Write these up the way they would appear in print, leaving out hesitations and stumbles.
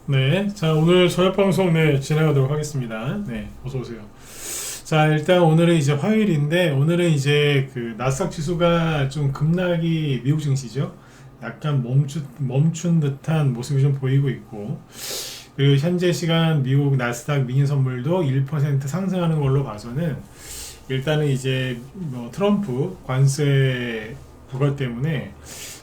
네, 자 오늘 저녁 방송 진행하도록 하겠습니다. 네, 어서 오세요. 자 일단 오늘은 이제 화요일인데 오늘은 이제 그 나스닥 지수가 좀 급락이 미국 증시죠. 약간 멈춘 듯한 모습이 좀 보이고 있고 그리고 현재 시간 미국 나스닥 미니 선물도 1% 상승하는 걸로 봐서는 일단은 이제 뭐 트럼프 관세 부과 때문에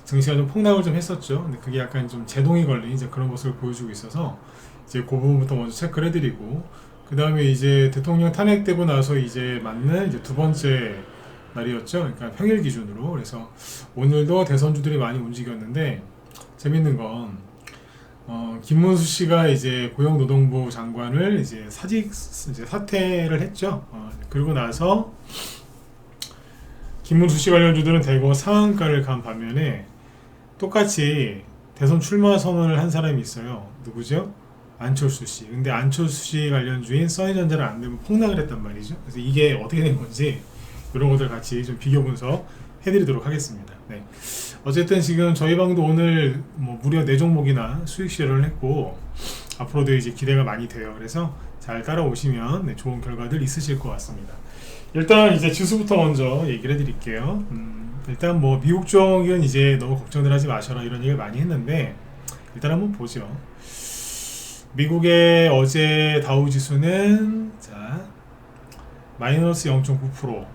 증시가 좀 폭락을 좀 했었죠. 근데 그게 약간 좀 제동이 걸린 이제 그런 모습을 보여주고 있어서 이제 그 부분부터 먼저 체크를 해드리고 그 다음에 이제 대통령 탄핵되고 나서 이제 맞는 이제 두 번째 날이었죠. 그러니까 평일 기준으로 그래서 오늘도 대선주들이 많이 움직였는데 재밌는 건 김문수 씨가 이제 고용노동부 장관을 이제 이제 사퇴를 했죠. 그리고 나서 김문수 씨 관련주들은 대거 상한가를 간 반면에 똑같이 대선 출마 선언을 한 사람이 있어요. 누구죠? 안철수 씨. 근데 안철수 씨 관련주인 써니전자를 안 되면 폭락을 했단 말이죠. 그래서 이게 어떻게 된 건지 이런 것들 같이 좀 비교 분석 해드리도록 하겠습니다. 네. 어쨌든 지금 저희 방도 오늘 뭐 무려 4종목이나 수익 실현을 했고 앞으로도 이제 기대가 많이 돼요. 그래서 잘 따라오시면 좋은 결과들 있으실 것 같습니다. 일단 이제 지수부터 먼저 얘기를 해드릴게요. 일단 뭐 미국 쪽은 이제 너무 걱정들 하지 마셔라 이런 얘기를 많이 했는데 일단 한번 보죠. 미국의 어제 다우 지수는 자 마이너스 0.9%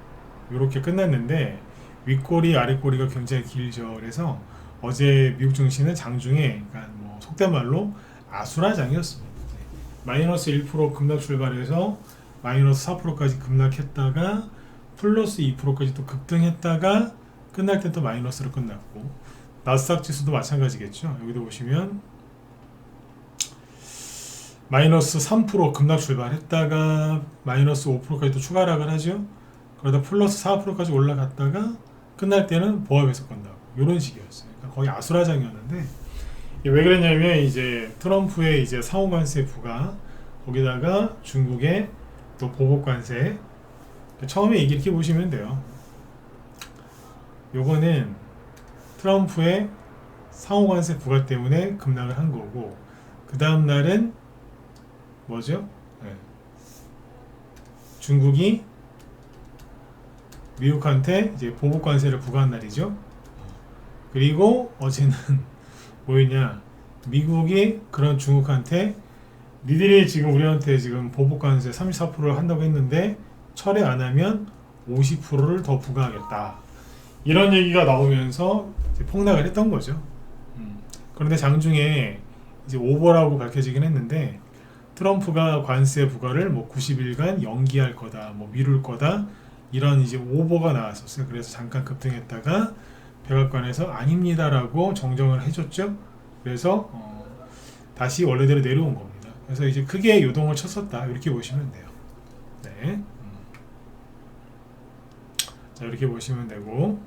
이렇게 끝났는데 윗꼬리 아랫꼬리가 굉장히 길죠. 그래서 어제 미국 증시는 장중에 그러니까 뭐 속된 말로 아수라장이었습니다. 마이너스 1% 급락 출발해서 마이너스 4%까지 급락했다가 플러스 2%까지 또 급등했다가 끝날 땐 또 마이너스로 끝났고 나스닥 지수도 마찬가지겠죠. 여기도 보시면 마이너스 3% 급락 출발했다가 마이너스 5%까지 또 추가 하락을 하죠. 그러다 플러스 4%까지 올라갔다가 끝날 때는 보합에서 끝나고 이런 식이었어요. 그러니까 거의 아수라장이었는데 왜 그랬냐면 이제 트럼프의 이제 상호관세 부과 거기다가 중국의 또 보복관세 처음에 이렇게 보시면 돼요. 요거는 트럼프의 상호관세 부과 때문에 급락을 한 거고 그 다음 날은 뭐죠? 네. 중국이 미국한테 이제 보복관세를 부과한 날이죠. 그리고 어제는 뭐였냐? 미국이 그런 중국한테 니들이 지금 우리한테 지금 보복관세 34%를 한다고 했는데 철회 안 하면 50%를 더 부과하겠다. 이런 얘기가 나오면서 이제 폭락을 했던 거죠. 그런데 장중에 이제 오버라고 밝혀지긴 했는데 트럼프가 관세 부과를 뭐 90일간 연기할 거다, 뭐 미룰 거다 이런 이제 오버가 나왔었어요. 그래서 잠깐 급등했다가 백악관에서 아닙니다라고 정정을 해줬죠. 그래서 다시 원래대로 내려온 겁니다. 그래서 이제 크게 요동을 쳤었다 이렇게 보시면 돼요. 네. 자 이렇게 보시면 되고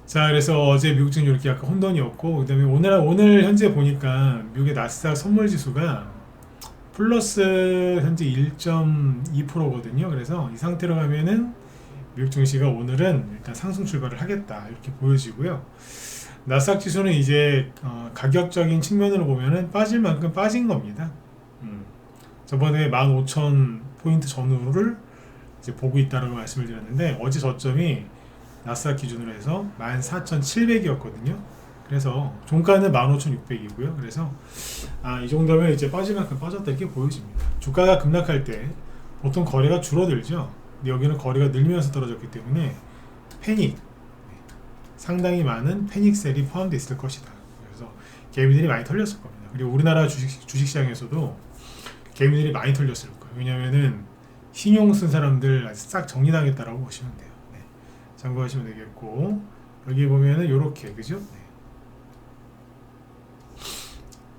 자 그래서 어제 미국 증시 이렇게 약간 혼돈이었고 그 다음에 오늘 현재 보니까 미국의 나스닥 선물지수가 플러스 현재 1.2%거든요. 그래서 이 상태로 가면은 미국 증시가 오늘은 일단 상승 출발을 하겠다 이렇게 보여지고요. 나스닥 지수는 이제 가격적인 측면으로 보면은 빠질 만큼 빠진 겁니다. 저번에 15,000포인트 전후를 이제 보고 있다라고 말씀을 드렸는데 어제 저점이 나스닥 기준으로 해서 14,700이었거든요. 그래서 종가는 15,600이고요. 그래서 이 정도면 이제 빠질 만큼 빠졌다 이렇게 보여집니다. 주가가 급락할 때 보통 거래가 줄어들죠. 근데 여기는 거래가 늘면서 떨어졌기 때문에 패닉 상당히 많은 패닉셀이 포함되어 있을 것이다. 그래서 개미들이 많이 털렸을 겁니다. 그리고 우리나라 주식시장에서도 개미들이 많이 털렸을 거예요. 왜냐면은 신용 쓴 사람들 싹 정리당했다라고 보시면 돼요. 네. 참고하시면 되겠고 여기 보면은 요렇게 그죠? 네.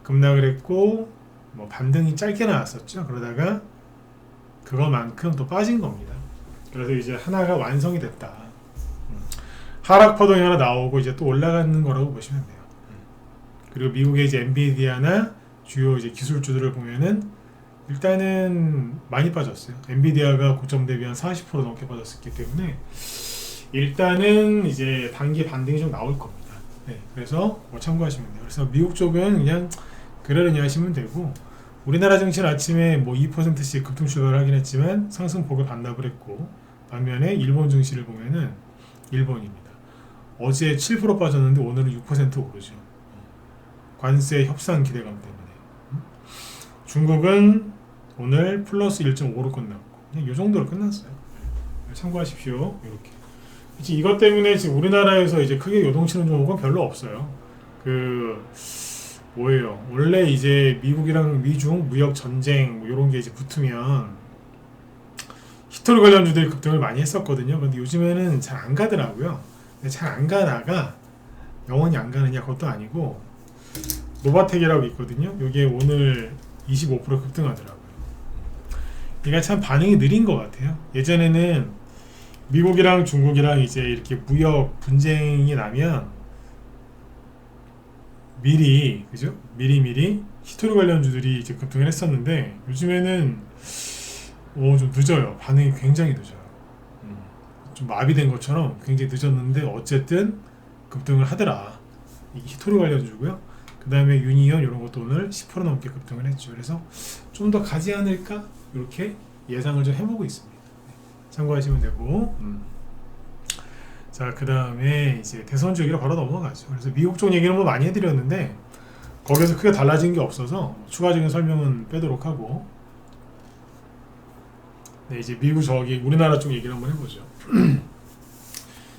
급락을 했고 뭐 반등이 짧게 나왔었죠. 그러다가 그거만큼 또 빠진 겁니다. 그래서 이제 하나가 완성이 됐다. 하락 파동이 하나 나오고 이제 또 올라가는 거라고 보시면 돼요. 그리고 미국의 이제 엔비디아나 주요 이제 기술주들을 보면은 일단은 많이 빠졌어요. 엔비디아가 고점 대비 한 40% 넘게 빠졌기 때문에 일단은 이제 단기 반등이 좀 나올 겁니다. 네, 그래서 뭐 참고하시면 돼요. 그래서 미국 쪽은 그냥 그러느냐 하시면 되고, 우리나라 증시는 아침에 뭐 2%씩 급등 출발을 하긴 했지만 상승폭을 반납을 했고, 반면에 일본 증시를 보면은 일본입니다. 어제 7% 빠졌는데 오늘은 6% 오르죠. 관세 협상 기대감 때문에. 중국은 오늘 플러스 1.5로 끝났고, 그냥 이 정도로 끝났어요. 참고하십시오. 이렇게. 이것 때문에 지금 우리나라에서 이제 크게 요동치는 종목은 별로 없어요. 뭐예요? 원래 이제 미국이랑 미중 무역 전쟁 뭐 이런 게 이제 붙으면 히토리 관련주들이 급등을 많이 했었거든요. 근데 요즘에는 잘 안 가더라고요. 잘 안 가다가 영원히 안 가느냐 그것도 아니고, 노바텍이라고 있거든요. 여기에 오늘 25% 급등하더라고요. 얘가 참 반응이 느린 것 같아요. 예전에는 미국이랑 중국이랑 이제 이렇게 무역 분쟁이 나면 미리, 그죠? 미리 히토리 관련주들이 이제 급등을 했었는데, 요즘에는 좀 늦어요. 반응이 굉장히 늦어요. 좀 마비된 것처럼 굉장히 늦었는데 어쨌든 급등을 하더라. 이 히토리 관련주고요. 그 다음에 유니온 이런 것도 오늘 10% 넘게 급등을 했죠. 그래서 좀 더 가지 않을까 이렇게 예상을 좀 해보고 있습니다. 참고하시면 되고, 자, 그 다음에 이제 대선주 얘기로 바로 넘어가죠. 그래서 미국 쪽 얘기는 뭐 많이 해드렸는데 거기서 크게 달라진 게 없어서 추가적인 설명은 빼도록 하고, 네, 이제 미국 우리나라 쪽 얘기를 한번 해보죠.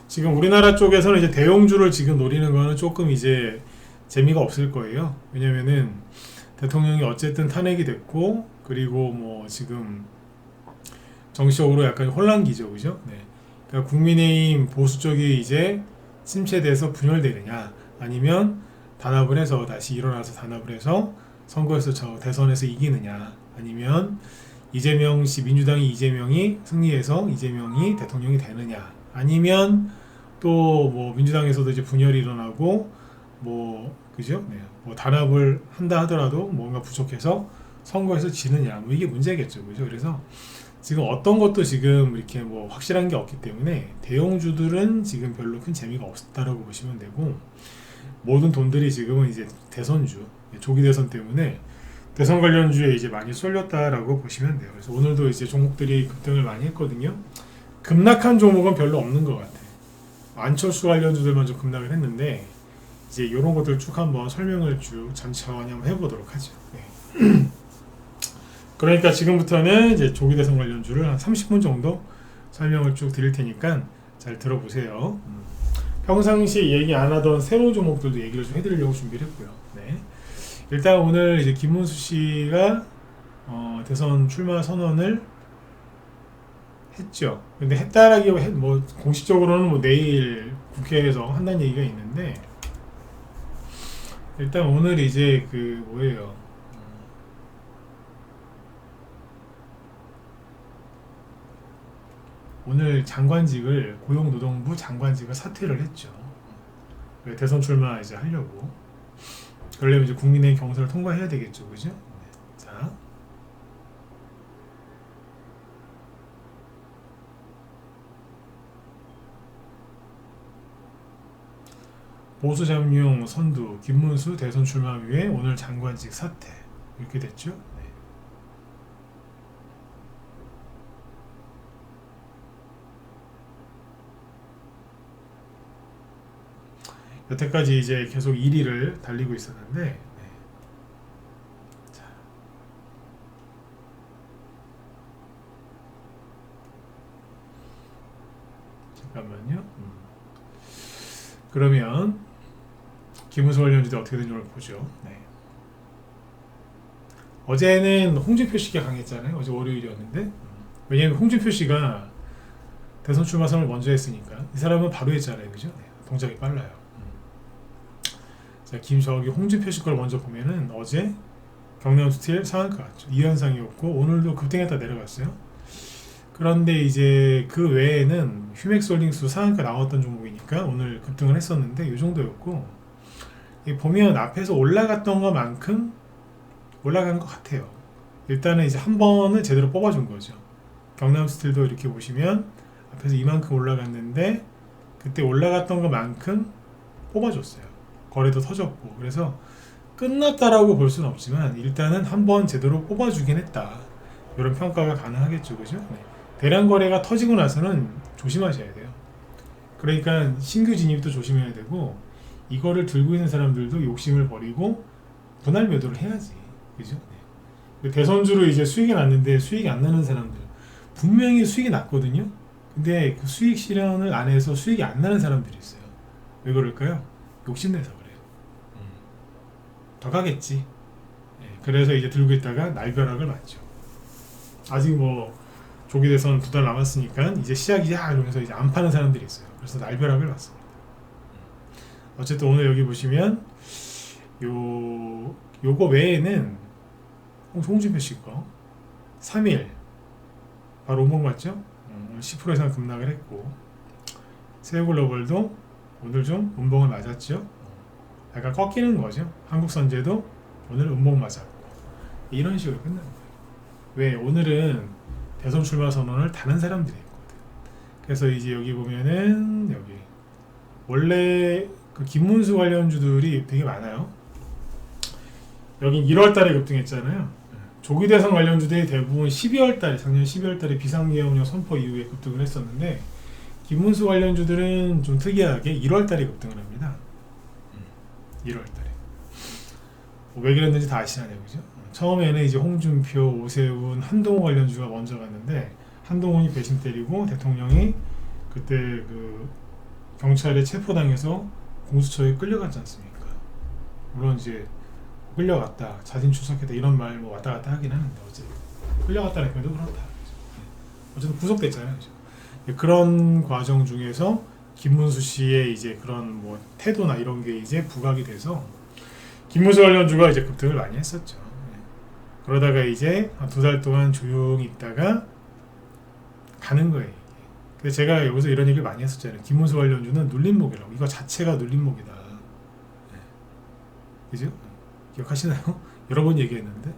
지금 우리나라 쪽에서는 이제 대형주를 지금 노리는 거는 조금 이제 재미가 없을 거예요. 왜냐면은 대통령이 어쨌든 탄핵이 됐고, 그리고 뭐 지금 정치적으로 약간 혼란기죠, 그죠? 네. 그러니까 국민의힘 보수 쪽이 이제 침체돼서 분열되느냐, 아니면 단합을 해서 다시 일어나서 단합을 해서 선거에서 대선에서 이기느냐, 아니면 민주당이 이재명이 승리해서 이재명이 대통령이 되느냐, 아니면 또 뭐 민주당에서도 이제 분열이 일어나고 그죠? 네. 뭐 단합을 한다 하더라도 뭔가 부족해서 선거에서 지느냐, 뭐 이게 문제겠죠, 그죠? 그래서 지금 어떤 것도 지금 이렇게 뭐 확실한 게 없기 때문에 대형주들은 지금 별로 큰 재미가 없다라고 보시면 되고, 모든 돈들이 지금은 이제 대선주, 조기 대선 때문에 대선 관련주에 이제 많이 쏠렸다라고 보시면 돼요. 그래서 오늘도 이제 종목들이 급등을 많이 했거든요. 급락한 종목은 별로 없는 것 같아요. 안철수 관련주들만 좀 급락을 했는데, 이제 이런 것들 쭉 한번 설명을 쭉 천천히 한번 해보도록 하죠. 네. 그러니까 지금부터는 이제 조기 대선 관련주를 한 30분 정도 설명을 쭉 드릴 테니까 잘 들어보세요. 평상시 얘기 안 하던 새로운 종목들도 얘기를 좀 해드리려고 준비를 했고요. 네. 일단 오늘 이제 김문수 씨가 대선 출마 선언을 했죠. 근데 했다라기보다 뭐 공식적으로는 뭐 내일 국회에서 한다는 얘기가 있는데, 일단 오늘 이제 뭐예요? 오늘 고용노동부 장관직을 사퇴를 했죠. 대선 출마 이제 하려고. 그러려면 이제 국민의 경선을 통과해야 되겠죠, 그죠? 네. 자, 보수 잠룡 선두 김문수 대선 출마 위에 오늘 장관직 사퇴, 이렇게 됐죠. 네. 여태까지 이제 계속 1위를 달리고 있었는데, 네. 자, 잠깐만요. 그러면 김문수 관련주도 어떻게 되는지 오늘 보죠. 네. 어제는 홍준표 씨가 강했잖아요. 어제 월요일이었는데, 왜냐면 홍준표 씨가 대선 출마 선언을 먼저 했으니까 이 사람은 바로 했잖아요, 그죠? 네. 동작이 빨라요. 자, 홍준표 씨 걸 먼저 보면은 어제 경남 스틸 상한가 갔죠. 2연상이었고 오늘도 급등했다 내려갔어요. 그런데 이제 그 외에는 휴맥솔링스 상한가 나왔던 종목이니까 오늘 급등을 했었는데 이 정도였고, 보면 앞에서 올라갔던 것만큼 올라간 것 같아요. 일단은 이제 한 번을 제대로 뽑아준 거죠. 경남 스틸도 이렇게 보시면 앞에서 이만큼 올라갔는데 그때 올라갔던 것만큼 뽑아줬어요. 거래도 터졌고, 그래서 끝났다라고 볼 수는 없지만 일단은 한번 제대로 뽑아주긴 했다. 이런 평가가 가능하겠죠, 그죠? 네. 대량 거래가 터지고 나서는 조심하셔야 돼요. 그러니까 신규 진입도 조심해야 되고 이거를 들고 있는 사람들도 욕심을 버리고 분할 매도를 해야지, 그죠? 네. 대선주로 이제 수익이 났는데 수익이 안 나는 사람들 분명히 수익이 났거든요. 근데 그 수익 실현을 안 해서 수익이 안 나는 사람들이 있어요. 왜 그럴까요? 욕심내서 그래요. 더 가겠지. 네. 그래서 이제 들고 있다가 날벼락을 맞죠. 아직 뭐 조기 대선 2달 남았으니까 이제 시작이야 이러면서 이제 안 파는 사람들이 있어요. 그래서 날벼락을 맞습니다. 어쨌든 오늘 여기 보시면 요거 외에는 홍준표 씨 거 3일 바로 운봉 맞죠? 오늘 10% 이상 급락을 했고 세우글로벌도 오늘 좀 운봉을 맞았죠. 약간 꺾이는 거죠. 한국선제도 오늘 운봉 맞았고 이런 식으로 끝나는 거예요. 왜? 오늘은 대선 출마 선언을 다른 사람들이 했거든. 그래서 이제 여기 보면은 여기 원래 그 김문수 관련주들이 되게 많아요. 여기 1월달에 급등했잖아요. 조기 대선 관련주들이 대부분 12월달에 작년 12월달에 비상계엄령 선포 이후에 급등을 했었는데 김문수 관련주들은 좀 특이하게 1월달에 급등을 합니다. 1월달에 왜 그랬는지 다 아시잖아요, 그죠? 처음에는 이제 홍준표, 오세훈, 한동훈 관련주가 먼저 갔는데 한동훈이 배신 때리고 대통령이 그때 그 경찰에 체포당해서 공수처에 끌려갔지 않습니까? 물론 이제 끌려갔다, 자진 출석했다 이런 말 뭐 왔다 갔다 하긴 하는데 어쨌든 끌려갔다는 표현도 그렇다. 어쨌든 구속됐잖아요. 그죠? 그런 과정 중에서 김문수 씨의 이제 그런 뭐 태도나 이런 게 이제 부각이 돼서 김문수 관련주가 이제 급등을 많이 했었죠. 그러다가 이제 한 2달 동안 조용히 있다가 가는 거예요. 근데 제가 여기서 이런 얘기를 많이 했었잖아요. 김문수 관련주는 눌림목이라고. 이거 자체가 눌림목이다. 그죠? 기억하시나요? 여러 번 얘기했는데.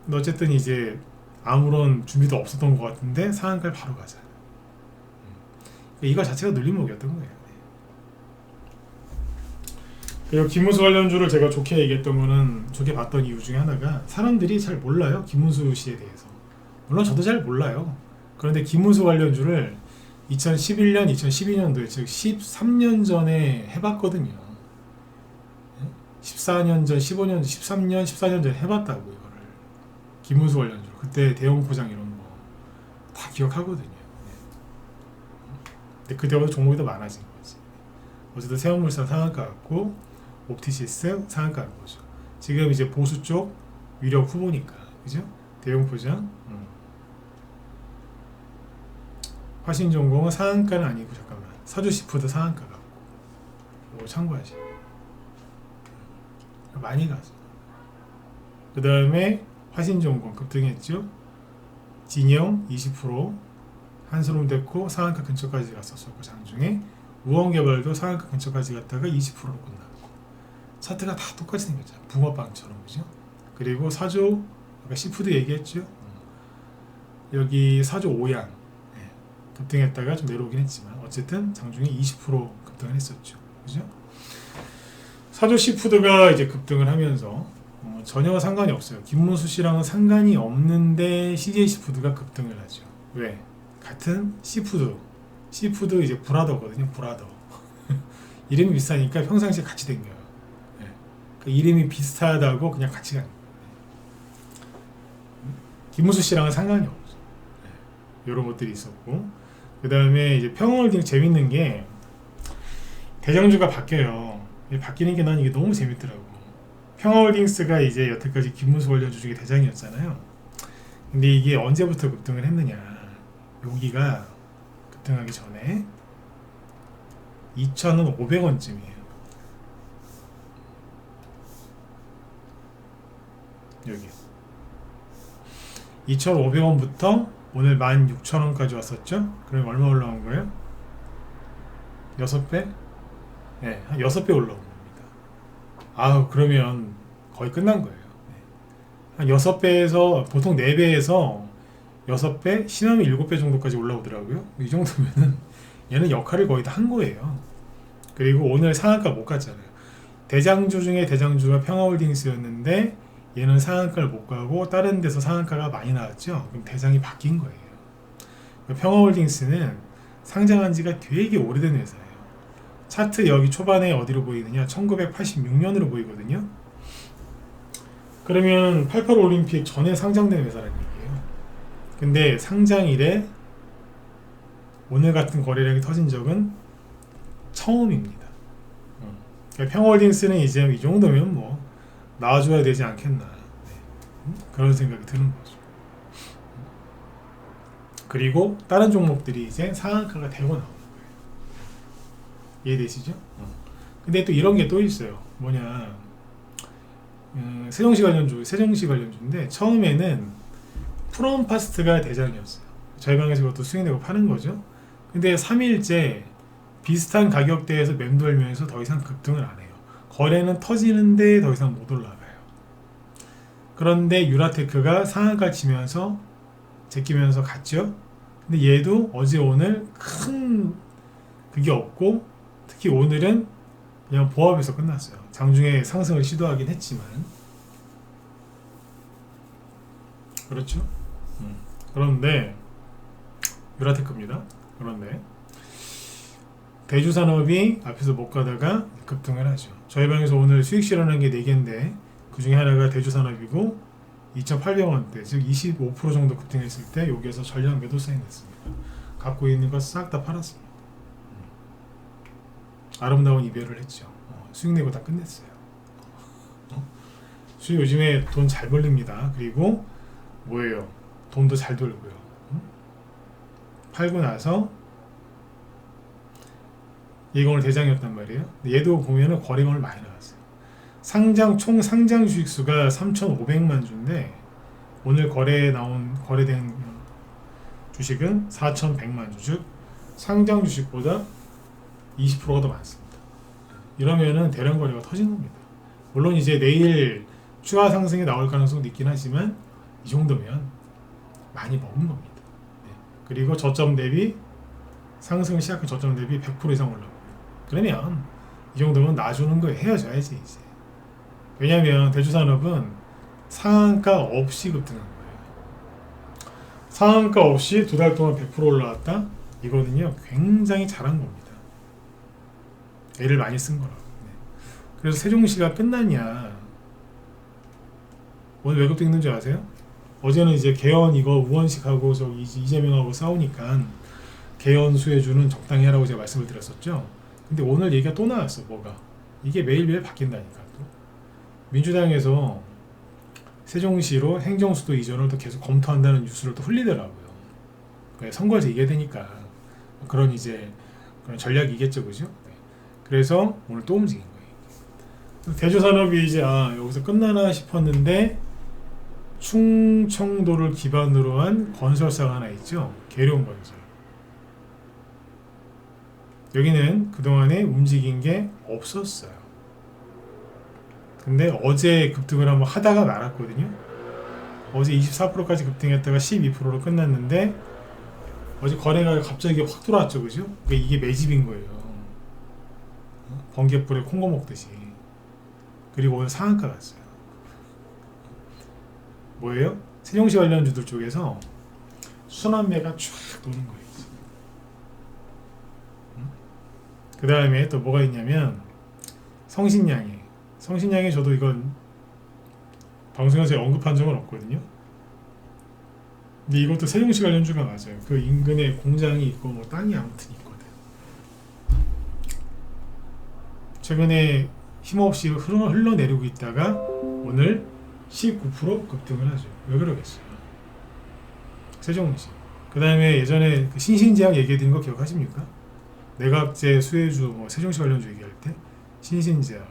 근데 어쨌든 이제 아무런 준비도 없었던 것 같은데 상한가를 바로 가자. 이거 자체가 눌림목이었던 거예요. 그리고 김문수 관련주를 제가 좋게 얘기했던 거는 좋게 봤던 이유 중에 하나가 사람들이 잘 몰라요. 김문수 씨에 대해서. 물론 저도 잘 몰라요. 그런데 김문수 관련주를 2011년, 2012년도에 즉 13년 전에 해봤거든요. 14년 전, 15년, 13년, 14년 전에 해봤다고 이거를. 김문수 관련주. 그때 대형 포장 이런 거 다 기억하거든요. 근데 그때보다 종목이 더 많아진 거지. 어쨌든 세원물산 상한가 같고 옵티시스 상한가 간 거죠. 지금 이제 보수 쪽 위력 후보니까, 그죠? 대형 포장. 화신전공은 상한가는 아니고 잠깐만. 서주시푸드 상한가 같고. 이거 참고하시. 많이 가죠. 그 다음에 화신전공 급등했죠. 진영 20%, 한솔홈데코 상한가 근처까지 갔었고 장중에 우원개발도 상한가 근처까지 갔다가 20%로 끝났고 차트가 다 똑같이 생겼죠. 붕어빵처럼, 그죠? 그리고 사조 아까 시푸드 얘기했죠. 여기 사조 오양 급등했다가 좀 내려오긴 했지만 어쨌든 장중에 20% 급등을 했었죠. 그죠? 사조 시푸드가 이제 급등을 하면서 전혀 상관이 없어요. 김문수 씨랑은 상관이 없는데 CJ 시푸드가 급등을 하죠. 왜? 같은 시푸드 이제 브라더거든요. 브라더. 이름이 비슷하니까 평상시에 같이 댕겨요. 네. 그 이름이 비슷하다고 그냥 같이 가는 거예요. 김문수 씨랑은 상관이 없죠. 네. 이런 것들이 있었고 그 다음에 이제 평화홀딩 재밌는 게 대장주가 바뀌어요. 바뀌는 게 난 이게 너무 재밌더라고. 평화홀딩스가 이제 여태까지 김문수 관련주 중에 대장이었잖아요. 근데 이게 언제부터 급등을 했느냐. 여기가 급등하기 전에 2,500원쯤이에요. 여기 2,500원부터 오늘 16,000원까지 왔었죠? 그럼 얼마 올라온 거예요? 6배? 네, 한 6배 올라온 겁니다. 아우, 그러면 거의 끝난 거예요. 네. 한 6배에서, 보통 4배에서 6배, 심하면 7배 정도까지 올라오더라고요. 이 정도면은 얘는 역할을 거의 다 한 거예요. 그리고 오늘 상한가 못 갔잖아요. 대장주 중에 대장주가 평화홀딩스였는데 얘는 상한가를 못 가고 다른 데서 상한가가 많이 나왔죠. 그럼 대장이 바뀐 거예요. 평화홀딩스는 상장한 지가 되게 오래된 회사예요. 차트 여기 초반에 어디로 보이느냐? 1986년으로 보이거든요. 그러면 88 올림픽 전에 상장된 회사라는 얘기예요. 근데 상장 이래 오늘 같은 거래량이 터진 적은 처음입니다. 그러니까 평화홀딩스는 이제 이 정도면 뭐 나와줘야 되지 않겠나. 네. 그런 생각이 드는 거죠. 그리고 다른 종목들이 이제 상한가가 되고 나오는 거예요. 이해되시죠? 근데 또 이런 게 또 있어요. 뭐냐, 세종시 관련주인데 처음에는 프롬파스트가 대장이었어요. 저희 방에서 그것도 수익내고 파는 거죠. 근데 3일째 비슷한 가격대에서 맴돌면서 더 이상 급등을 안 해요. 거래는 터지는데 더 이상 못 올라가요. 그런데 유라테크가 상한가 치면서 제끼면서 갔죠. 근데 얘도 어제 오늘 큰 그게 없고, 특히 오늘은 그냥 보합에서 끝났어요. 장중에 상승을 시도하긴 했지만. 그렇죠. 그런데 유라테크입니다. 그런데 대주산업이 앞에서 못 가다가 급등을 하죠. 저희 방에서 오늘 수익 실현한 게 4개인데 그 중에 하나가 대주산업이고 2,800원대, 즉 25% 정도 급등했을 때 여기에서 전량 매도 사인했습니다. 갖고 있는 거 싹 다 팔았습니다. 아름다운 이별을 했죠. 수익 내고 다 끝냈어요. 수익 요즘에 돈 잘 벌립니다. 그리고 뭐예요? 돈도 잘 돌고요. 팔고 나서 얘가 오늘 대장이었단 말이에요. 얘도 보면은 거래가 오늘 많이 나왔어요. 총 상장 주식수가 3,500만 주인데 오늘 거래된 주식은 4,100만 주, 즉 상장 주식보다 20%가 더 많습니다. 이러면은 대량 거래가 터지는 겁니다. 물론 이제 내일 추가 상승이 나올 가능성도 있긴 하지만 이 정도면 많이 먹은 겁니다. 네. 그리고 저점 대비 상승을 시작한 저점 대비 100% 이상 올라오고, 그러면 이 정도면 놔주는 거에 헤어져야지 이제. 왜냐하면 대주산업은 상한가 없이 급등한 거예요. 상한가 없이 2달 동안 100% 올라왔다? 이거는요 굉장히 잘한 겁니다. 애를 많이 쓴 거라고. 네. 그래서 세종시가 끝났냐, 오늘 왜 급등했는 줄 아세요? 어제는 이제 개헌 이거 우원식하고 저기 이재명하고 싸우니까 개헌 수혜주는 적당히 하라고 제가 말씀을 드렸었죠. 근데 오늘 얘기가 또 나왔어. 뭐가? 이게 매일매일 바뀐다니까. 또 민주당에서 세종시로 행정수도 이전을 또 계속 검토한다는 뉴스를 또 흘리더라고요. 선거에서 이겨야 되니까 그런 이제 그런 전략이겠죠, 그죠? 네. 그래서 오늘 또 움직인 거예요. 대주산업이 이제 여기서 끝나나 싶었는데 충청도를 기반으로 한 건설사가 하나 있죠. 계룡건설. 여기는 그동안에 움직인 게 없었어요. 근데 어제 급등을 한번 하다가 말았거든요. 어제 24%까지 급등했다가 12%로 끝났는데 어제 거래가 갑자기 확 들어왔죠, 그죠? 그러니까 이게 매집인 거예요. 번개불에 콩고 먹듯이. 그리고 오늘 상한가 갔어요. 뭐예요? 세종시 관련주들 쪽에서 순환매가 쫙 도는 거예요. 그 다음에 또 뭐가 있냐면 성신양이 저도 이건 방송에서 언급한 적은 없거든요. 근데 이것도 세종시 관련주가 맞아요. 그 인근에 공장이 있고 뭐 땅이 아무튼 있거든. 최근에 힘없이 흘러내리고 있다가 오늘 19% 급등을 하죠. 왜 그러겠어요? 세종시. 그 다음에 예전에 그 신신제약 얘기해드린 거 기억하십니까? 내각제 수혜주 뭐 세종시 관련주 얘기할 때 신신제약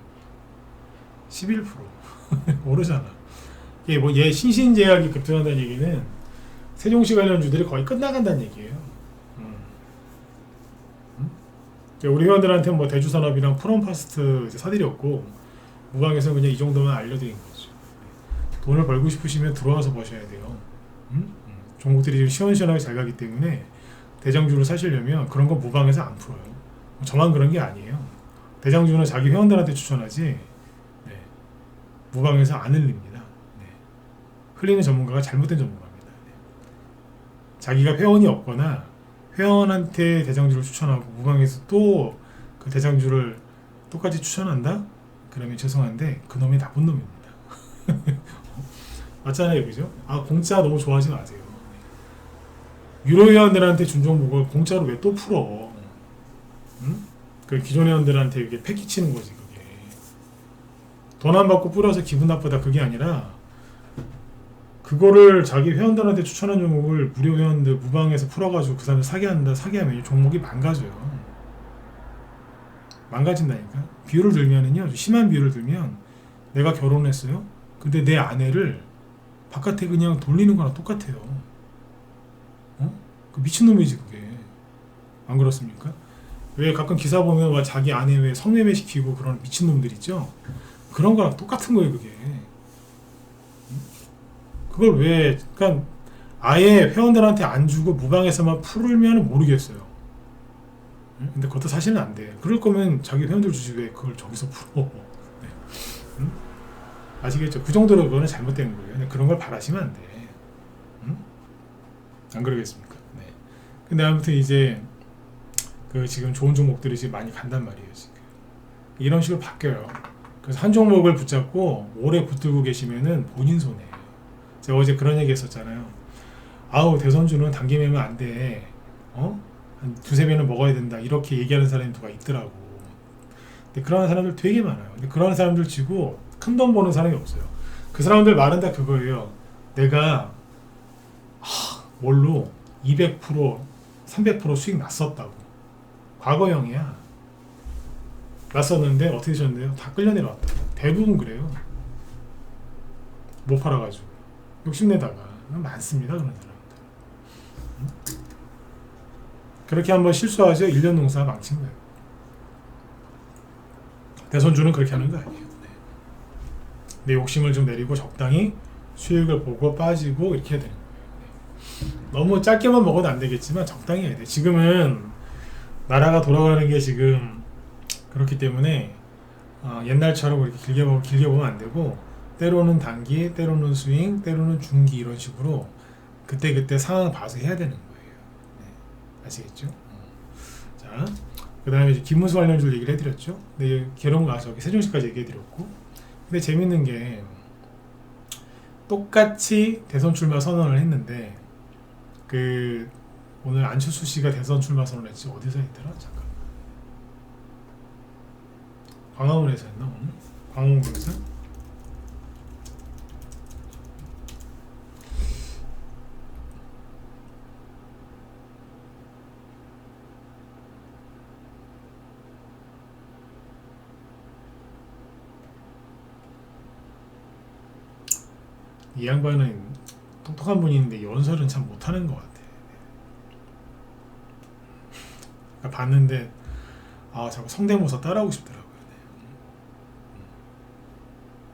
11% 오르잖아. 이게 뭐 얘 신신제약이 급등한다는 얘기는 세종시 관련주들이 거의 끝나간다는 얘기예요. 우리 회원들한테 뭐 대주산업이랑 프롬파스트 이제 사드렸고 무방에서 그냥 이 정도만 알려드린 거죠. 돈을 벌고 싶으시면 들어와서 버셔야 돼요. 종목들이 지금 시원시원하게 잘 가기 때문에 대장주를 사시려면 그런 거 무방에서 안 풀어요. 저만 그런 게 아니에요. 대장주는 자기 회원들한테 추천하지 무방에서 안 흘립니다. 네. 흘리는 전문가가 잘못된 전문가입니다. 네. 자기가 회원이 없거나 회원한테 대장주를 추천하고 무방에서 또 그 대장주를 똑같이 추천한다? 그러면 죄송한데 그놈이 나쁜 놈입니다. 맞잖아요, 그죠? 아, 공짜 너무 좋아하지 마세요. 유료 회원들한테 준 종목을 공짜로 왜 또 풀어? 응? 그 기존 회원들한테 이게 패기치는 거지, 그게. 돈 안 받고 뿌려서 기분 나쁘다, 그게 아니라 그거를 자기 회원들한테 추천한 종목을 무료 회원들 무방에서 풀어가지고 그 사람들 사게 한다, 사게 하면 이 종목이 망가져요. 망가진다니까. 비유를 들면은요, 심한 비유를 들면 내가 결혼했어요. 근데 내 아내를 바깥에 그냥 돌리는 거랑 똑같아요. 어? 그 미친놈이지 그게. 안 그렇습니까? 왜 가끔 기사 보면 막 자기 아내 왜 성매매 시키고 그런 미친놈들 있죠? 그런 거랑 똑같은 거예요 그게. 그걸 왜, 그러니까 아예 회원들한테 안 주고 무방에서만 풀면 모르겠어요. 근데 그것도 사실은 안 돼. 그럴 거면 자기 회원들 주지 왜 그걸 저기서 풀어. 네. 응? 아시겠죠? 그 정도로 그거는 잘못된 거예요. 근데 그런 걸 바라시면 안 돼. 응? 안 그러겠습니까? 네. 근데 아무튼 이제 그 지금 좋은 종목들이 지금 많이 간단 말이에요. 지금 이런 식으로 바뀌어요. 그래서 한 종목을 붙잡고 오래 붙들고 계시면은 본인 손해예요. 제가 어제 그런 얘기 했었잖아요. 아우, 대선주는 단기 매면 안 돼. 한 두세 배는 먹어야 된다. 이렇게 얘기하는 사람이 누가 있더라고. 근데 그런 사람들 되게 많아요. 근데 그런 사람들 치고 큰 돈 버는 사람이 없어요. 그 사람들 말은 다 그거예요. 내가 뭘로 200%, 300% 수익 났었다고. 과거형이야. 났었는데 어떻게 되셨는데요? 다 끌려 내려왔다. 대부분 그래요. 못 팔아가지고 욕심내다가 많습니다. 그런 사람들. 그렇게 한번 실수하죠. 1년 농사 망친 거예요. 대선주는 그렇게 하는 거 아니에요. 내 욕심을 좀 내리고 적당히 수익을 보고 빠지고 이렇게 해야 되는 거예요. 너무 짧게만 먹어도 안 되겠지만 적당히 해야 돼. 지금은 나라가 돌아가는 게 지금 그렇기 때문에 옛날처럼 그렇게 길게 보면 안 되고, 때로는 단기, 때로는 스윙, 때로는 중기, 이런 식으로 그때 상황 봐서 해야 되는 거예요. 네. 아시겠죠? 자, 그 다음에 이제 김문수 관련주를 얘기를 해드렸죠. 네, 계룡가 저기 세종시까지 얘기해드렸고, 근데 재밌는 게 똑같이 대선 출마 선언을 했는데, 그 오늘 안철수 씨가 대선 출마 선언을 했지 어디서 했더라? 잠깐. 광화문에서 했나 오늘? 광화문에서? 이 양반은 똑똑한 분이 있는데 연설은 참 못하는 것 같아. 그러니까 봤는데 자꾸 성대모사 따라하고 싶더라고요.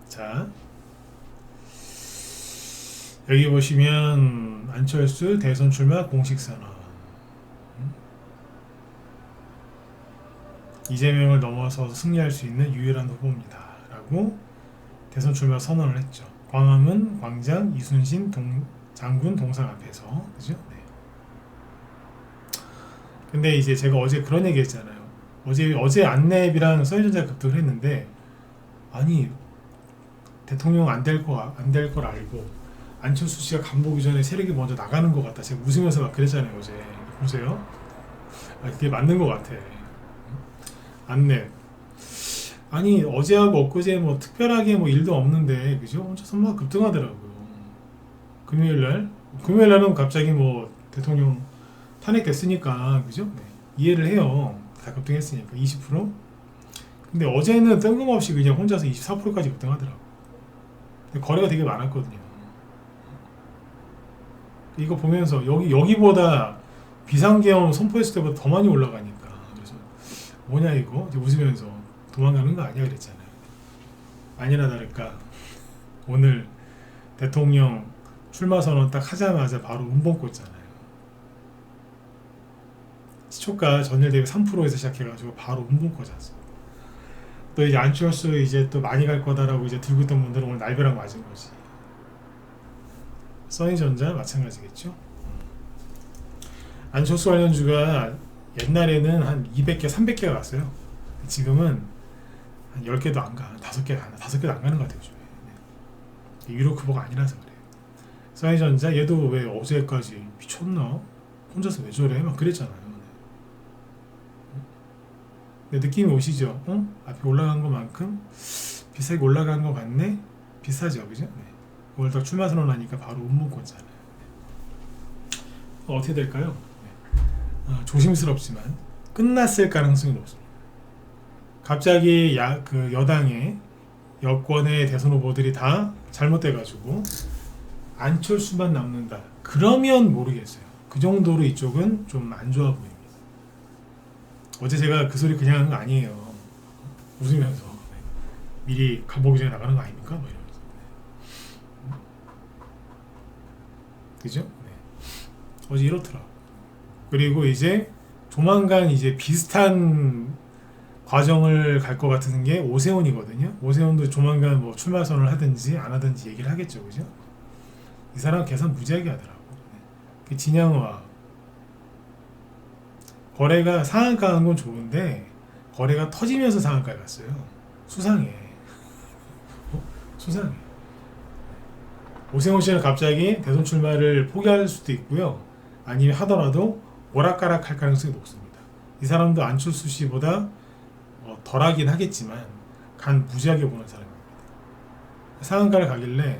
자, 여기 보시면 안철수 대선 출마 공식 선언. 이재명을 넘어서 승리할 수 있는 유일한 후보입니다. 라고 대선 출마 선언을 했죠. 광화문 광장 이순신 장군 동상 앞에서. 그죠? 네. 근데 이제 제가 어제 그런 얘기 했잖아요. 어제 안랩이랑 서해전자 급등을 했는데, 아니 대통령 안 될 걸 알고 안철수 씨가 간보기 전에 세력이 먼저 나가는 것 같다. 제가 웃으면서 막 그랬잖아요 어제. 보세요. 그게 맞는 것 같아. 안랩. 아니 어제하고 엊그제 뭐 특별하게 뭐 일도 없는데, 그죠? 혼자서 막 급등하더라고요. 금요일날은 갑자기 뭐 대통령 탄핵됐으니까, 그죠? 네. 이해를 해요. 다 급등했으니까 20%. 근데 어제는 뜬금없이 그냥 혼자서 24%까지 급등하더라고. 근데 거래가 되게 많았거든요. 이거 보면서 여기보다 비상계엄 선포했을 때보다 더 많이 올라가니까, 그래서 뭐냐 이거 이제 웃으면서 도망가는 거 아니야 그랬잖아요. 아니나 다를까 오늘 대통령 출마 선언 딱 하자마자 바로 운봉 꽂잖아요. 시초가 전일 대비 3%에서 시작해가지고 바로 운봉 꽂았어. 또 이제 안철수 이제 또 많이 갈 거다라고 이제 들고 있던 분들은 오늘 날벼락 맞은 거지. 써니전자 마찬가지겠죠. 안철수 관련주가 옛날에는 한 200개, 300개가 갔어요. 지금은 한 10개도 안 가. 5개 가. 5개도 안 가는 것 같아요. 요즘에. 네. 유로크보가 아니라서 그래요. 써니전자 얘도 왜 어제까지 미쳤나? 혼자서 왜 저래? 막 그랬잖아요. 네. 느낌이 오시죠? 앞에 올라간 것만큼 비싸게 올라간 것 같네? 비싸죠, 그죠? 네. 5월달 출마 선언하니까 바로 운문권잖아요. 어떻게 될까요? 조심스럽지만 끝났을 가능성이 높습니다. 갑자기 그 여당의 여권의 대선 후보들이 다 잘못돼가지고 안철수만 남는다. 그러면 모르겠어요. 그 정도로 이쪽은 좀 안 좋아 보입니다. 어제 제가 그 소리 그냥 하는 거 아니에요. 웃으면서 미리 가보기 전에 나가는 거 아닙니까? 뭐 이러면서. 그죠? 네. 어제 이렇더라고. 그리고 이제 조만간 이제 비슷한 과정을 갈 것 같은 게 오세훈이거든요. 오세훈도 조만간 뭐 출마 선언을 하든지 안 하든지 얘기를 하겠죠, 그죠? 이 사람 계산 무지하게 하더라고. 그 진양화 거래가 상한가 한 건 좋은데 거래가 터지면서 상한가에 갔어요. 수상해. 수상해. 오세훈 씨는 갑자기 대선 출마를 포기할 수도 있고요. 아니면 하더라도 오락가락 할 가능성이 높습니다. 이 사람도 안철수 씨보다 덜하긴 하겠지만 간 무지하게 보는 사람입니다. 상한가를 가길래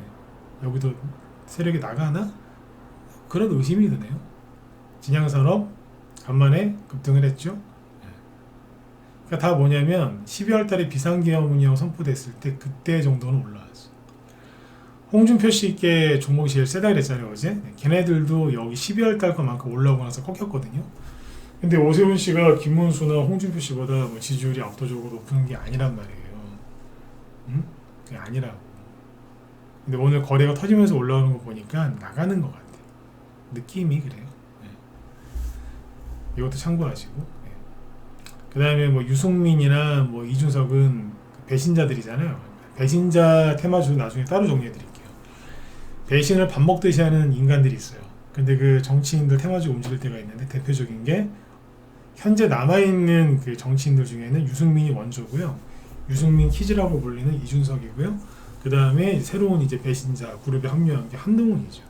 여기도 세력이 나가나? 그런 의심이 드네요. 진양산업 간만에 급등을 했죠. 그러니까 다 뭐냐면 12월 달에 비상계엄운영 선포됐을 때 그때 정도는 올라왔어. 홍준표 씨께 종목이 제일 세다 그랬잖아요 어제. 걔네들도 여기 12월 달 것만큼 올라오고 나서 꺾였거든요. 근데 오세훈 씨가 김문수나 홍준표 씨보다 뭐 지지율이 압도적으로 높은 게 아니란 말이에요. 응? 그게 아니라고. 근데 오늘 거래가 터지면서 올라오는 거 보니까 나가는 것 같아. 느낌이 그래요. 네. 이것도 참고하시고. 네. 그 다음에 뭐 유승민이나 뭐 이준석은 배신자들이잖아요. 배신자 테마주 나중에 따로 정리해드릴게요. 배신을 밥 먹듯이 하는 인간들이 있어요. 근데 그 정치인들 테마주 움직일 때가 있는데 대표적인 게 현재 남아있는 그 정치인들 중에는 유승민이 원조고요. 유승민 키즈라고 불리는 이준석이고요. 그 다음에 새로운 이제 배신자 그룹에 합류한 게 한동훈이죠.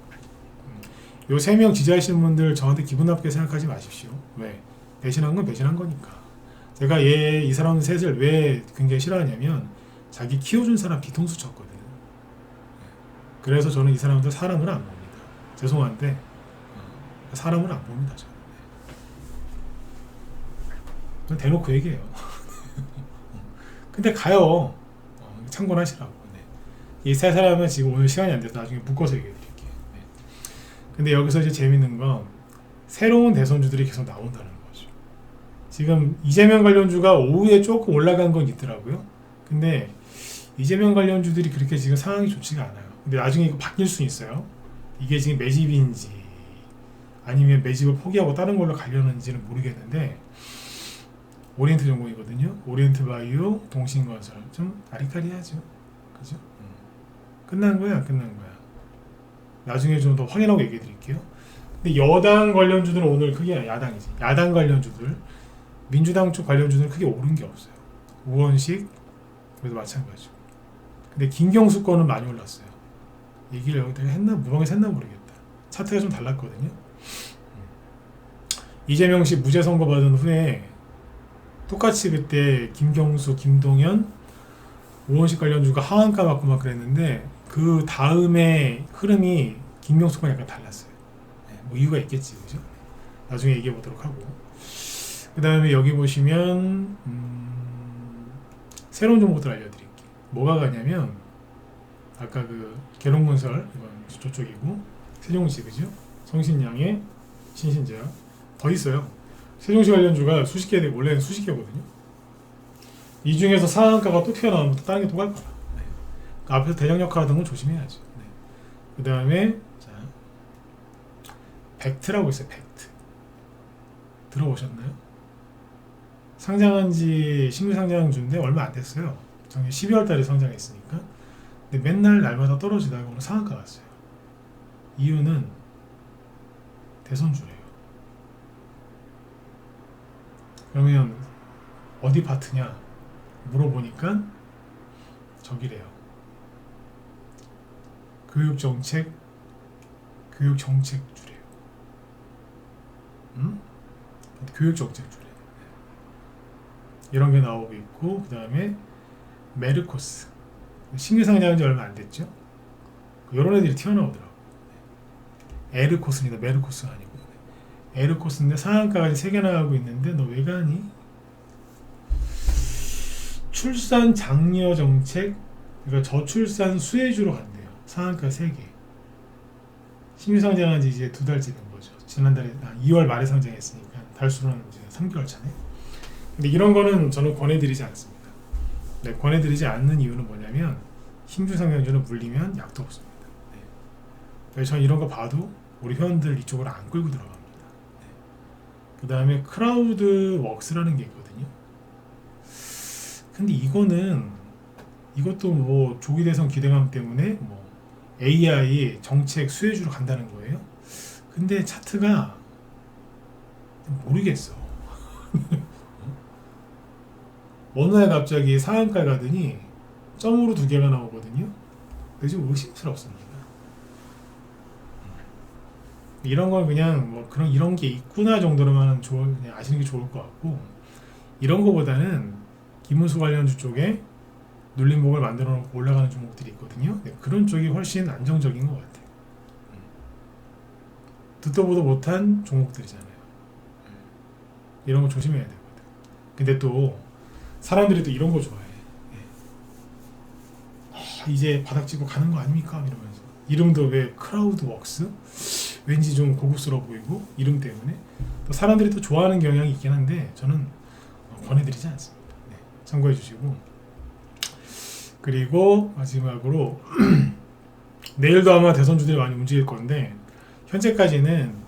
요 세 명 지지하시는 분들 저한테 기분 나쁘게 생각하지 마십시오. 왜? 배신한 건 배신한 거니까. 제가 이 사람 셋을 왜 굉장히 싫어하냐면 자기 키워준 사람 뒤통수 쳤거든. 그래서 저는 이 사람들 사람을 안 봅니다. 죄송한데 사람을 안 봅니다. 저는. 대놓고 얘기해요. 근데 가요. 참고를 하시라고. 네. 이 세 사람은 지금 오늘 시간이 안 돼서 나중에 묶어서 얘기해 드릴게요. 네. 근데 여기서 이제 재밌는 건 새로운 대선주들이 계속 나온다는 거죠. 지금 이재명 관련주가 오후에 조금 올라간 건 있더라고요. 근데 이재명 관련주들이 그렇게 지금 상황이 좋지가 않아요. 근데 나중에 이거 바뀔 수 있어요. 이게 지금 매집인지 아니면 매집을 포기하고 다른 걸로 가려는지는 모르겠는데 오리엔트 전공이거든요. 오리엔트 바이오, 동신건설 좀 아리까리하죠. 그죠? 끝난 거야, 안 끝난 거야. 나중에 좀 더 확인하고 얘기해 드릴게요. 근데 여당 관련주들은 오늘 크게 야당이지. 야당 관련주들, 민주당 쪽 관련주들은 크게 오른 게 없어요. 우원식 그래도 마찬가지고. 근데 김경수 거는 많이 올랐어요. 얘기를 여기다가 했나 무방에서 했나 모르겠다. 차트가 좀 달랐거든요. 이재명 씨 무죄 선고 받은 후에 똑같이 그때 김경수, 김동연, 우원식 관련주가 하한가 받고 막 그랬는데 그 다음에 흐름이 김경수가 약간 달랐어요. 네, 뭐 이유가 있겠지, 그죠? 나중에 얘기해 보도록 하고. 그 다음에 여기 보시면 새로운 정보들 알려드릴게요. 뭐가 가냐면 아까 그 계룡건설 이건 저쪽이고 세종시 그죠? 성신양의 신신제약 더 있어요. 세종시 관련주가 수십 개, 원래는 수십 개거든요. 이 중에서 상한가가 또 튀어나오면 또 다른 게 또 갈 거야. 네. 앞에서 대장역할 하던 건 조심해야죠. 네. 그 다음에 자 벡트라고 있어요. 벡트 들어보셨나요? 신규 상장주인데 얼마 안 됐어요. 작년 12월 달에 상장했으니까. 근데 맨날 날마다 떨어지다가 오늘 상한가 갔어요. 이유는 대선주래요. 그러면 어디 파트냐 물어보니까 저기래요. 교육정책주래요. 교육정책주래요. 이런 게 나오고 있고, 그 다음에 메르코스 신규 상장한 지 얼마 안 됐죠. 이런 애들이 튀어나오더라고요. 에르코스입니다. 메르코스 아니고 에르코스인데 상한가까지 3개 나가고 있는데 너 왜 가니? 출산 장려 정책, 그러니까 저출산 수혜주로 간대요. 상한가 3개. 신규 상장한 지 이제 2달째 된 거죠. 지난달에 2월 말에 상장했으니까 달수로는 이제 3개월 차네. 근데 이런 거는 저는 권해드리지 않습니다. 네, 권해드리지 않는 이유는 뭐냐면 신규 상장주는 물리면 약도 없습니다. 네. 그래서 저는 이런 거 봐도 우리 회원들 이쪽으로 안 끌고 들어갑니다. 네. 그 다음에 크라우드 웍스라는 게 있거든요. 근데 이것도 뭐 조기 대선 기대감 때문에 뭐 AI 정책 수혜주로 간다는 거예요. 근데 차트가 모르겠어. 어느 날 갑자기 상한가에 가더니 점으로 2개가 나오거든요. 그래서 좀 의심스럽습니다. 이런 건 그냥 뭐 이런 게 있구나 정도로만 그냥 아시는 게 좋을 것 같고, 이런 거보다는 김문수 관련주 쪽에 눌림목을 만들어 놓고 올라가는 종목들이 있거든요. 네, 그런 쪽이 훨씬 안정적인 것 같아요. 듣도 보도 못한 종목들이잖아요. 이런 거 조심해야 되거든. 근데 또 사람들이 또 이런 거 좋아해. 이제 바닥 찍고 가는 거 아닙니까? 이러면서. 이름도 왜 크라우드 웍스? 왠지 좀 고급스러워 보이고, 이름 때문에. 또 사람들이 또 좋아하는 경향이 있긴 한데 저는 권해드리지 않습니다. 네, 참고해 주시고. 그리고 마지막으로 내일도 아마 대선주들이 많이 움직일 건데, 현재까지는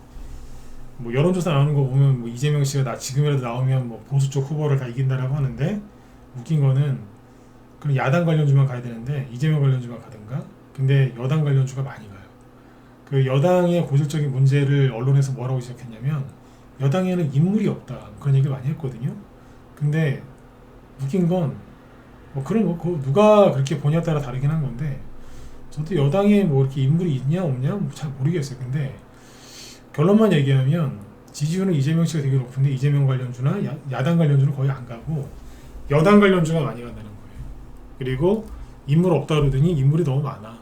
뭐 여론조사 나오는 거 보면 뭐 이재명 씨가 지금이라도 나오면 뭐 보수 쪽 후보를 다 이긴다라고 하는데, 웃긴 거는 그럼 야당 관련주만 가야 되는데 이재명 관련주만 가든가. 근데 여당 관련주가 많이 가요. 그 여당의 고질적인 문제를 언론에서 뭐라고 시작했냐면 여당에는 인물이 없다, 그런 얘기를 많이 했거든요. 근데 웃긴 건 뭐 누가 그렇게 보냐에 따라 다르긴 한 건데, 저도 여당에 뭐 이렇게 인물이 있냐 없냐 뭐 잘 모르겠어요. 근데 결론만 얘기하면 지지율은 이재명 씨가 되게 높은데 이재명 관련주나 야당 관련주는 거의 안 가고 여당 관련주가 많이 간다는 거예요. 그리고 인물 없다 그러더니 인물이 너무 많아.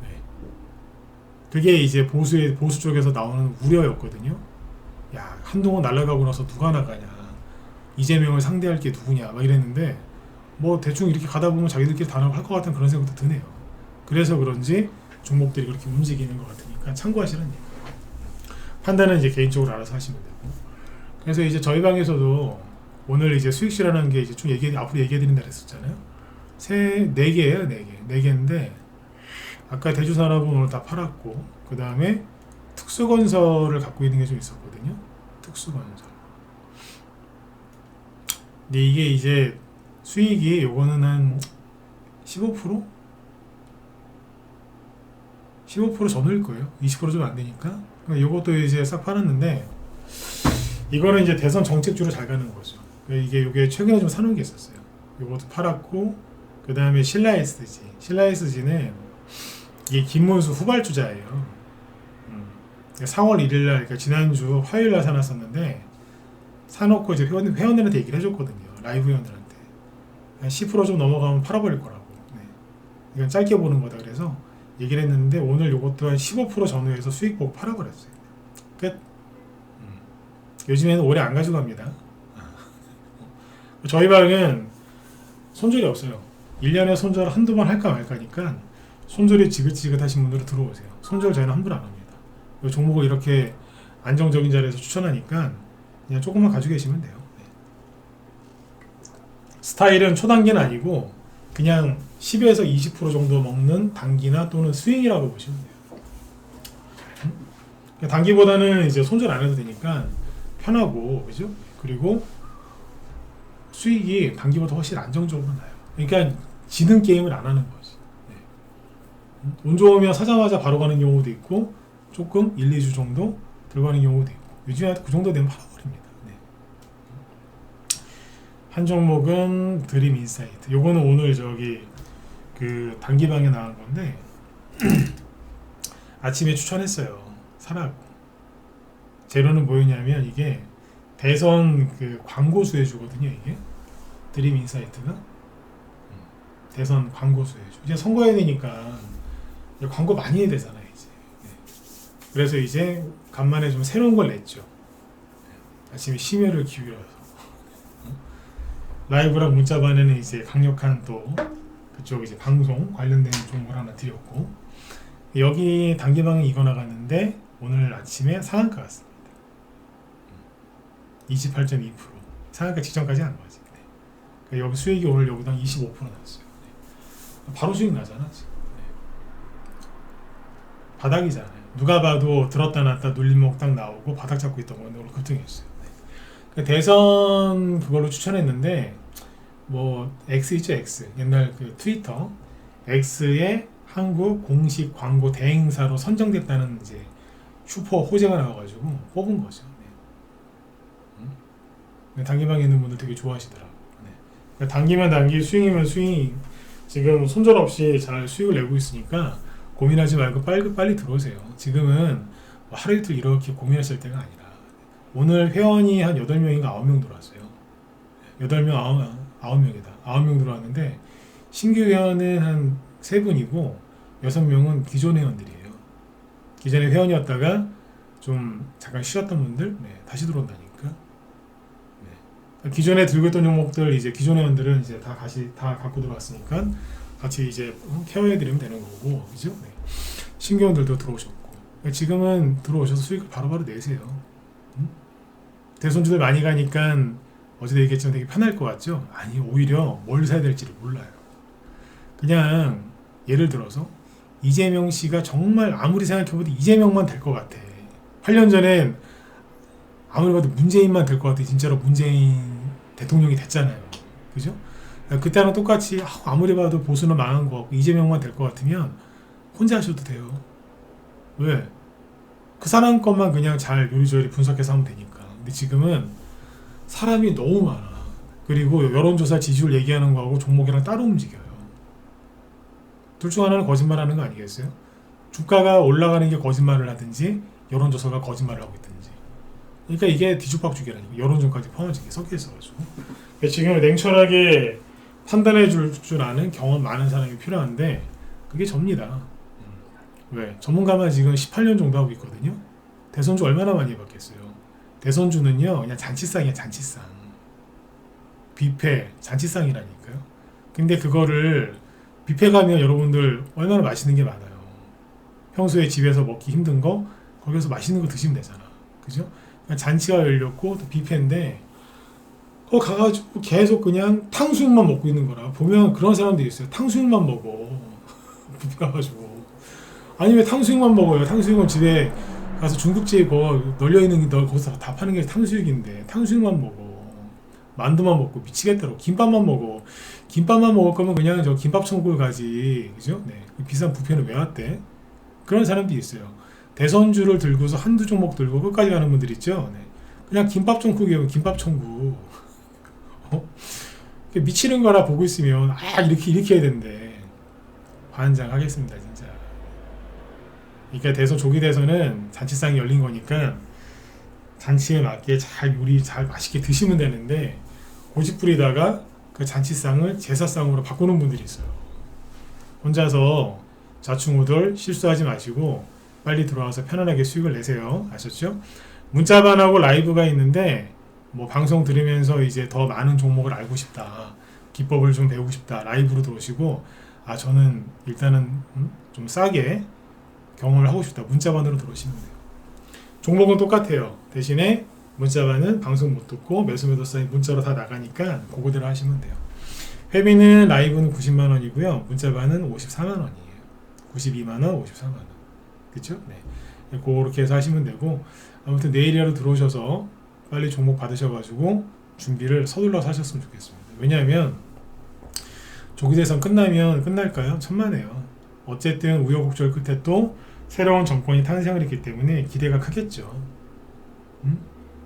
네. 그게 이제 보수 쪽에서 나오는 우려였거든요. 야, 한동훈 날아가고 나서 누가 나가냐, 이재명을 상대할 게 누구냐 막 이랬는데, 뭐 대충 이렇게 가다 보면 자기들끼리 다 나올 것 같은 그런 생각도 드네요. 그래서 그런지 종목들이 그렇게 움직이는 것 같으니까 참고하시라는 얘기예요. 판단은 이제 개인적으로 알아서 하시면 되고. 그래서 이제 저희 방에서도 오늘 이제 수익실라는 게 이제 좀 앞으로 얘기해드린다 그랬었잖아요. 4개예요. 4개인데 아까 대주산업은 오늘 다 팔았고, 그 다음에 특수건설을 갖고 있는 게 좀 있었거든요. 특수건설. 근데 이게 이제 수익이 요거는 한 15%? 15% 전후일 거예요. 20% 좀 안 되니까. 요것도 이제 싹 팔았는데, 이거는 이제 대선 정책주로 잘 가는 거죠. 이게 최근에 좀 사놓은 게 있었어요. 요것도 팔았고, 그 다음에 신라 SG는 이게 김문수 후발주자예요. 4월 1일날, 그러니까 지난주 화요일날 사놨었는데, 사놓고 이제 회원들한테 얘기를 해줬거든요. 라이브 회원들한테. 한 10% 좀 넘어가면 팔아버릴 거라고. 네. 이건 짧게 보는 거다 그래서 얘기를 했는데, 오늘 요것도 한 15% 전후에서 수익 보고 팔아버렸어요. 끝. 요즘에는 오래 안 가져갑니다. 저희 방은 손절이 없어요. 1년에 손절 한두 번 할까 말까니까 손절이 지긋지긋하신 분들은 들어오세요. 손절 저희는 함부로 안 합니다. 종목을 이렇게 안정적인 자리에서 추천하니까 그냥 조금만 가지고 계시면 돼요. 네. 스타일은 초단기는 아니고 그냥 10에서 20% 정도 먹는 단기나 또는 스윙이라고 보시면 돼요. 단기보다는 이제 손절 안 해도 되니까 편하고, 그죠? 그리고 수익이 단기보다 훨씬 안정적으로 나요. 그러니까 지는 게임을 안 하는 거지. 네. 운 좋으면 사자마자 바로 가는 경우도 있고 조금 1, 2주 정도 들어가는 경우도 있고 요즘에 그 정도 되면 팔아버립니다. 네. 한 종목은 드림 인사이트. 요거는 오늘 저기 그 단기방에 나온 건데 아침에 추천했어요. 사라고. 재료는 뭐였냐면 이게 대선 그 광고 수혜주거든요. 이게 드림 인사이트가 대선 광고 수혜주. 이제 선거해야 되니까 이제 광고 많이 해야 되잖아요. 이제. 네. 그래서 이제 간만에 좀 새로운 걸 냈죠. 아침에 심혈을 기울여서 라이브랑 문자반에는 이제 강력한 또 그쪽 이제 방송 관련된 종목을 하나 드렸고 여기 단기방에 이거 나갔는데 오늘 아침에 상한가 갔습니다. 28.2% 상한가 직전까지 한 거지. 네. 그러니까 여기 수익이 오늘 여기당 25% 나왔어요. 네. 바로 수익 나잖아 지금. 네. 바닥이잖아요. 누가 봐도 들었다 놨다 눌림목 딱 나오고 바닥 잡고 있던 건데 오늘 급등했어요. 네. 그러니까 대선 그걸로 추천했는데 뭐 X 있죠 X 옛날 그 트위터 X의 한국 공식 광고 대행사로 선정됐다는 이제 슈퍼 호재가 나와가지고 뽑은 거죠. 네. 단기방에 있는 분들 되게 좋아하시더라고요. 네. 그러니까 단기면 단기, 수익이면 수익. 지금 손절없이 잘 수익을 내고 있으니까 고민하지 말고 빨리 들어오세요. 지금은 뭐 하루 이틀 이렇게 고민하실 때가 아니라 오늘 회원이 한 8명인가 9명 들어왔어요. 8명, 9명이다. 9명 들어왔는데 신규 회원은 한 3분이고 6명은 기존 회원들이에요. 기존에 회원이었다가 좀 잠깐 쉬었던 분들 다시 들어온다니까. 기존에 들고 있던 종목들 이제 기존 회원들은 이제 다 갖고 들어왔으니까 같이 이제 케어해드리면 되는 거고, 그죠? 네. 신규 회원들도 들어오셨고 지금은 들어오셔서 수익을 바로바로 내세요. 대손주들 많이 가니까 어제도 얘기했지만 되게 편할 것 같죠? 아니 오히려 뭘 사야 될지를 몰라요. 그냥 예를 들어서 이재명 씨가 정말 아무리 생각해봐도 이재명만 될 것 같아. 8년 전엔 아무리 봐도 문재인만 될 것 같아. 진짜로 문재인 대통령이 됐잖아요. 그죠? 그때랑 똑같이 아무리 봐도 보수는 망한 것 같고 이재명만 될 것 같으면 혼자 하셔도 돼요. 왜? 그 사람 것만 그냥 잘 요리조리 분석해서 하면 되니까. 근데 지금은 사람이 너무 많아. 그리고 여론조사 지지율 얘기하는 거하고 종목이랑 따로 움직여요. 둘 중 하나는 거짓말하는 거 아니겠어요? 주가가 올라가는 게 거짓말을 하든지 여론조사가 거짓말을 하고 있든지. 그러니까 이게 뒤죽박죽이라니까. 여론조사까지 포함해서 섞여 있어가지고. 지금 냉철하게 판단해 줄 아는 경험 많은 사람이 필요한데 그게 접니다. 왜? 전문가만 지금 18년 정도 하고 있거든요. 대선주 얼마나 많이 해봤겠어요. 대선주는요 그냥 잔치상이야. 잔치상. 뷔페 잔치상이라니까요. 근데 그거를 뷔페 가면 여러분들 얼마나 맛있는 게 많아요. 평소에 집에서 먹기 힘든 거 거기서 맛있는 거 드시면 되잖아. 그죠? 잔치가 열렸고 또 뷔페인데 거기 가가지고 계속 그냥 탕수육만 먹고 있는 거라. 보면 그런 사람들이 있어요. 탕수육만 먹어. 뷔페 가가지고. 아니 왜 탕수육만 먹어요? 탕수육은 집에 가서 중국집 널려있는 게 거기서 다 파는 게 탕수육인데 탕수육만 먹어. 만두만 먹고 미치겠더라고. 김밥만 먹어. 김밥만 먹을 거면 그냥 저 김밥 천국을 가지. 그죠? 네. 비싼 뷔페는 왜 왔대? 그런 사람들이 있어요. 대선주를 들고서 한두 종목 들고 끝까지 가는 분들 있죠? 네. 그냥 김밥 천국이에요. 김밥 천국. 미치는 거라 보고 있으면 이렇게 해야 된대. 반장하겠습니다 진짜. 그러니까 대선 조기 대선은 잔치상이 열린 거니까 잔치에 맞게 잘 요리 잘 맛있게 드시면 되는데 고집 부리다가 그 잔치상을 제사상으로 바꾸는 분들이 있어요. 혼자서 좌충우돌 실수하지 마시고 빨리 들어와서 편안하게 수익을 내세요. 아셨죠? 문자반하고 라이브가 있는데 뭐 방송 들으면서 이제 더 많은 종목을 알고 싶다. 기법을 좀 배우고 싶다. 라이브로 들어오시고 저는 일단은 좀 싸게 경험을 하고 싶다. 문자반으로 들어오시면 돼요. 종목은 똑같아요. 대신에 문자반은 방송 못 듣고 매수매도 사인 문자로 다 나가니까 그거대로 하시면 돼요. 회비는 라이브는 90만원이고요. 문자반은 54만원이에요. 92만원, 54만원. 그쵸? 네. 그렇게 해서 하시면 되고 아무튼 내일이라도 들어오셔서 빨리 종목 받으셔가지고 준비를 서둘러서 하셨으면 좋겠습니다. 왜냐하면 조기 대선 끝나면 끝날까요? 천만에요. 어쨌든 우여곡절 끝에 또 새로운 정권이 탄생을 했기 때문에 기대가 크겠죠.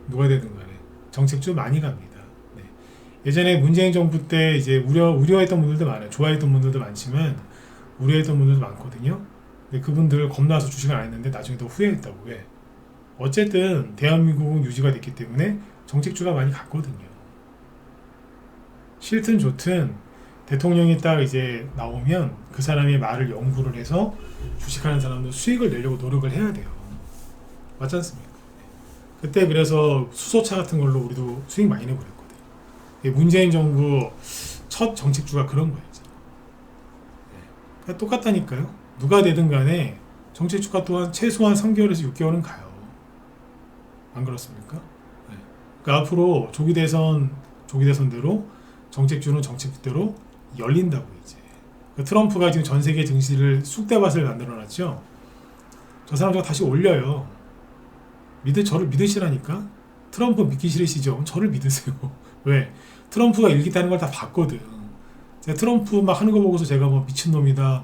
누가 되든 간에 정책주 많이 갑니다. 네. 예전에 문재인 정부 때 이제 우려했던 분들도 많아요. 좋아했던 분들도 많지만 우려했던 분들도 많거든요. 근데 그분들 겁나서 주식을 안 했는데 나중에 더 후회했다고. 왜? 어쨌든 대한민국은 유지가 됐기 때문에 정책주가 많이 갔거든요. 싫든 좋든 대통령이 딱 이제 나오면 그 사람의 말을 연구를 해서 주식하는 사람도 수익을 내려고 노력을 해야 돼요. 맞지 않습니까? 그때 그래서 수소차 같은 걸로 우리도 수익 많이 내버렸거든요. 문재인 정부 첫 정책주가 그런 거예요. 네. 똑같다니까요. 누가 되든 간에 정책주가 또한 최소한 3개월에서 6개월은 가요. 안 그렇습니까? 네. 그러니까 앞으로 조기 대선대로 정책주는 정책대로 열린다고 이제. 그러니까 트럼프가 지금 전 세계 증시를 쑥대밭을 만들어놨죠. 저 사람 다시 올려요. 저를 믿으시라니까. 트럼프 믿기 싫으시죠? 저를 믿으세요. 왜? 트럼프가 일기타는 걸 다 봤거든. 제가 트럼프 막 하는 거 보고서 제가 뭐 미친놈이다,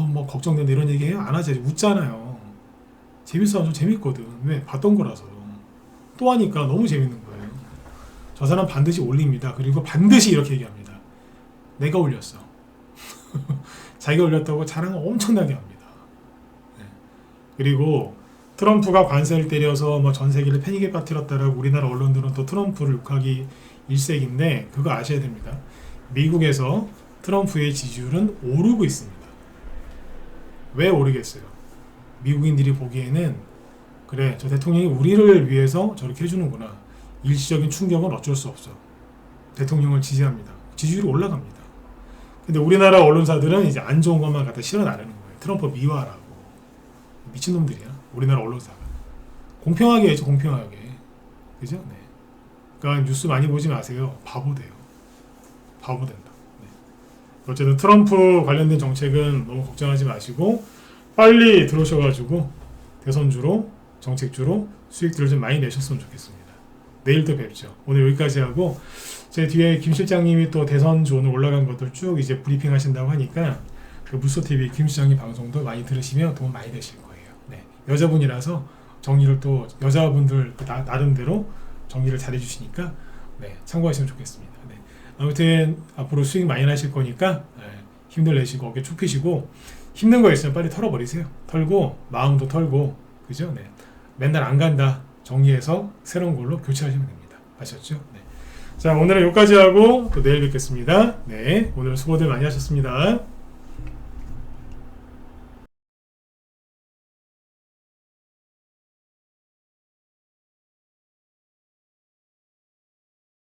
뭐 걱정된다 이런 얘기 해요? 안 하죠. 웃잖아요. 재밌어. 좀 재밌거든. 왜? 봤던 거라서. 또 하니까 너무 재밌는 거예요. 저 사람 반드시 올립니다. 그리고 반드시 이렇게 얘기합니다. 내가 올렸어. 자기가 올렸다고 자랑을 엄청나게 합니다. 네. 그리고 트럼프가 관세를 때려서 뭐 전 세계를 패닉에 빠뜨렸다라고 우리나라 언론들은 또 트럼프를 욕하기 일색인데 그거 아셔야 됩니다. 미국에서 트럼프의 지지율은 오르고 있습니다. 왜 오르겠어요? 미국인들이 보기에는 그래, 저 대통령이 우리를 위해서 저렇게 해주는구나. 일시적인 충격은 어쩔 수 없어. 대통령을 지지합니다. 지지율이 올라갑니다. 근데 우리나라 언론사들은 이제 안 좋은 것만 갖다 실어 나르는 거예요. 트럼프 미화라고. 미친놈들이야. 우리나라 언론사가. 공평하게 해줘, 공평하게. 그죠? 네. 그러니까 뉴스 많이 보지 마세요. 바보 돼요. 바보 된다. 네. 어쨌든 트럼프 관련된 정책은 너무 걱정하지 마시고 빨리 들어오셔가지고 대선주로, 정책주로 수익들을 좀 많이 내셨으면 좋겠습니다. 내일 또 뵙죠. 오늘 여기까지 하고 제 뒤에 김 실장님이 또 대선주 오늘 올라간 것들 쭉 이제 브리핑 하신다고 하니까 그 무소TV 김 실장님 방송도 많이 들으시면 도움 많이 되실 거예요. 네. 여자분이라서 정리를 또 여자분들 나름대로 정리를 잘 해주시니까 네, 참고하시면 좋겠습니다. 네. 아무튼 앞으로 수익 많이 나실 거니까 네, 힘들 내시고 어깨 쭉 펴시고 힘든 거 있으면 빨리 털어버리세요. 털고 마음도 털고 그죠? 네. 맨날 안 간다 정리해서 새로운 걸로 교체하시면 됩니다. 아셨죠? 네. 자, 오늘은 여기까지 하고 또 내일 뵙겠습니다. 네, 오늘 수고들 많이 하셨습니다.